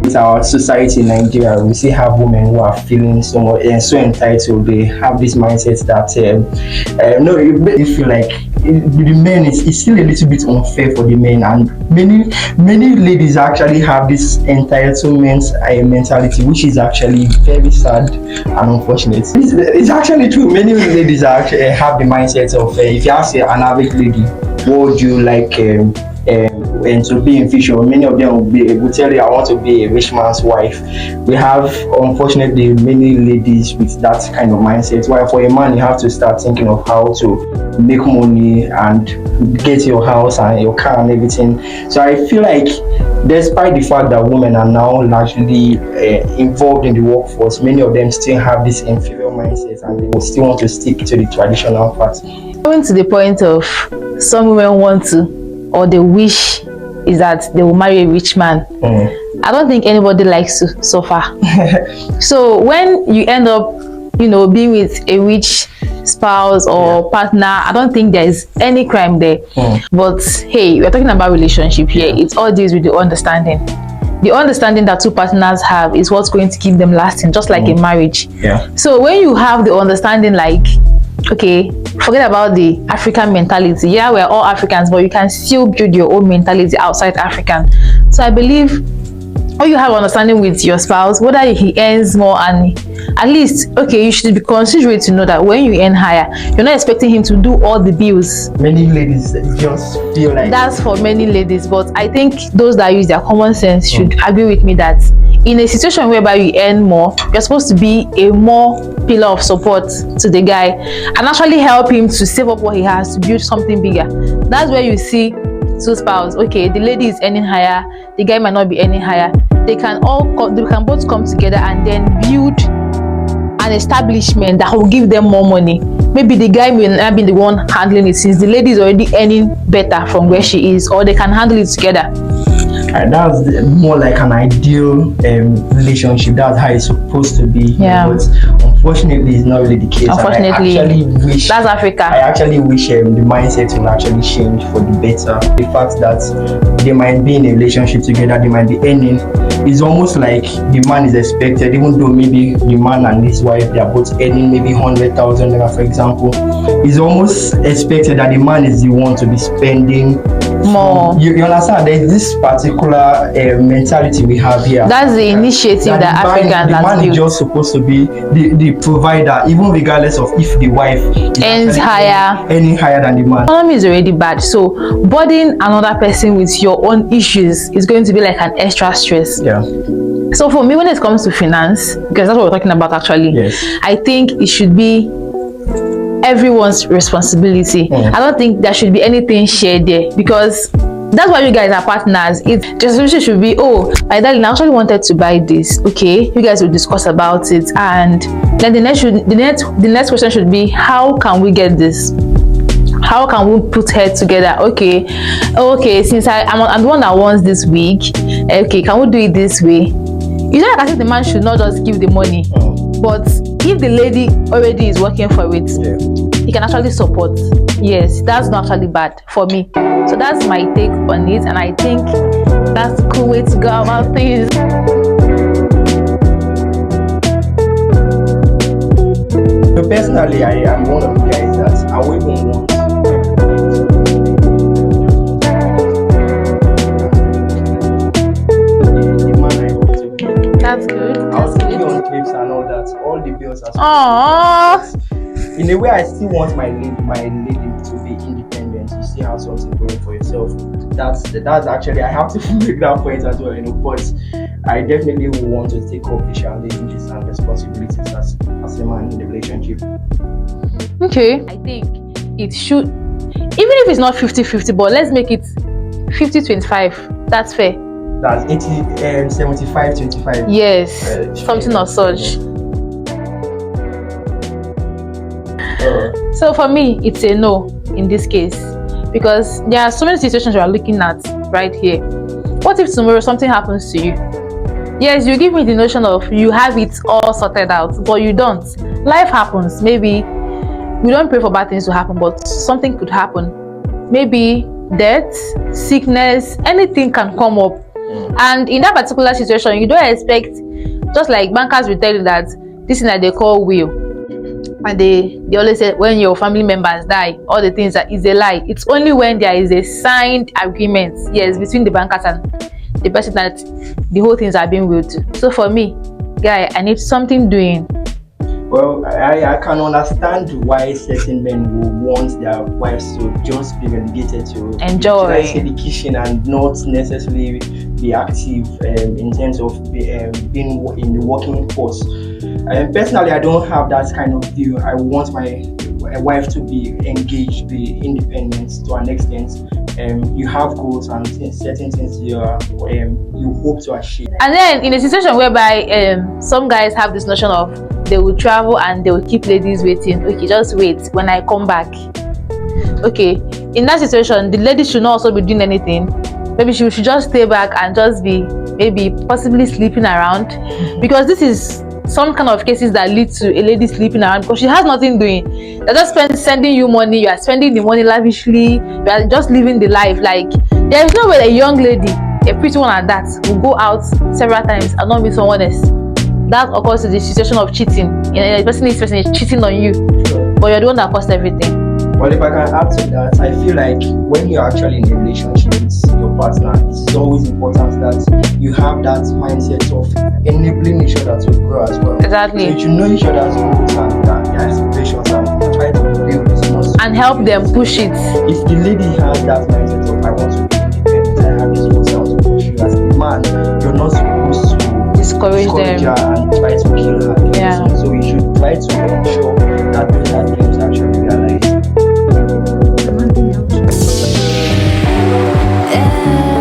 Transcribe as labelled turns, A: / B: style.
A: With our society in Nigeria, we still have women who are feeling so much and so entitled. They have this mindset that no, you feel like the men it's still a little bit unfair for the men, and many ladies actually have this entitlement mentality, which is actually very sad and unfortunate. It's actually true. Many ladies actually have the mindset of if you ask an average lady, what would you like? And to be in future, many of them will tell you, I want to be a rich man's wife. We have, unfortunately, many ladies with that kind of mindset. While for a man, you have to start thinking of how to make money and get your house and your car and everything. So I feel like, despite the fact that women are now largely involved in the workforce, many of them still have this inferior mindset and they will still want to stick to the traditional path.
B: Coming to the point of some women want to, or they wish, is that they will marry a rich man. I don't think anybody likes to suffer. So when you end up, being with a rich spouse or partner, I don't think there is any crime there. But hey, we're talking about relationship here. It all deals with the understanding. The understanding that two partners have is what's going to keep them lasting, just like a marriage. So when you have the understanding, like, okay, forget about the African mentality. Yeah, we're all Africans, but you can still build your own mentality outside African. So I believe when you have understanding with your spouse, whether he earns more, and at least, okay, you should be considerate to know that when you earn higher, you're not expecting him to do all the bills.
A: Many ladies just feel like
B: that's for many ladies, but I think those that use their common sense should agree with me that in a situation whereby you earn more, you're supposed to be a more pillar of support to the guy and actually help him to save up what he has to build something bigger. That's where you see two spouses. Okay, the lady is earning higher, the guy might not be earning higher. They can both come together and then build an establishment that will give them more money. Maybe the guy may not be the one handling it since the lady is already earning better from where she is, or they can handle it together.
A: That's more like an ideal relationship. That's how it's supposed to be. But unfortunately, it's not really the case.
B: Unfortunately,
A: I actually wish
B: that's Africa.
A: I actually wish the mindset will actually change for the better. The fact that they might be in a relationship together, they might be earning. It's almost like the man is expected, even though maybe the man and his wife, they are both earning maybe 100,000 naira, for example. It's almost expected that the man is the one to be spending
B: more.
A: You understand? There's this particular mentality we have here.
B: That's the initiative that African has built.
A: The man is just supposed to be the provider, even regardless of if the wife
B: earns higher,
A: earning higher than the man.
B: Economy is already bad, so burdening another person with your own issues is going to be like an extra stress. So for me, when it comes to finance, because that's what we're talking about actually, I think it should be everyone's responsibility. I don't think there should be anything shared there, because that's why you guys are partners. The solution should be, oh, my darling, I actually wanted to buy this. Okay, you guys will discuss about it, and then the next question should be, how can we get this? How can we put heads together? Okay, since I'm the one that wants this wig, okay, can we do it this way? You know, I think the man should not just give the money, but if the lady already is working for it, he can actually support. Yes, that's not actually bad for me. So that's my take on it, and I think that's a cool way to go about things.
A: So personally, I am one of the guys that I wouldn't want.
B: That's good.
A: I'll see you on trips and all that. All the bills are in a way, I still want my lady to be independent. You still have something going for yourself. That's actually, I have to make that point as well, but I definitely will want to take up the challenges and responsibilities as a man in the relationship.
B: Okay, I think it should, even if it's not 50-50, but let's make it 50-25. That's fair.
A: That's 75-25.
B: Yes, something of such. So for me, it's a no in this case, because there are so many situations we are looking at right here. What if tomorrow something happens to you? Yes, you give me the notion of you have it all sorted out, but you don't. Life happens. Maybe we don't pray for bad things to happen, but something could happen. maybe death, sickness, anything can come up. And in that particular situation, you don't expect, just like bankers will tell you that this thing that they call will, and they always say when your family members die, all the things that is a lie. It's only when there is a signed agreement, yes, between the bankers and the person that the whole things are being willed to. So for me, guy, I need something doing.
A: Well, I can understand why certain men will want their wives to just be relegated to
B: enjoy
A: the kitchen and not necessarily be active in terms of being in the working force. Personally, I don't have that kind of view. I want my wife to be engaged, be independent to an extent. You have goals and certain things you hope to achieve.
B: And then in a situation whereby some guys have this notion of they will travel and they will keep ladies waiting. Okay, just wait when I come back. Okay, in that situation, the lady should not also be doing anything. Maybe she should just stay back and just be maybe possibly sleeping around, because this is some kind of cases that lead to a lady sleeping around because she has nothing doing. They're just sending you money, you are spending the money lavishly, you are just living the life. Like, there is no way a young lady, a pretty one at that, will go out several times and not meet someone else. That occurs to the situation of cheating. You know, the person is cheating on you, but you're the one that caused everything.
A: Well, if I can add to that, I feel like when you're actually in a relationship with your partner, it's always important that you have that mindset of enabling each other to grow as well.
B: Exactly.
A: So you should know each other's goals and their aspirations and try to build this muscle.
B: And help them push it.
A: If the lady has that mindset of I want to be independent, I have this goals, I want to push you, as a man, you're not supposed to
B: discourage them
A: her and try to kill her.
B: Yeah.
A: So you should try to ensure that those dreams actually realized.
C: Yeah.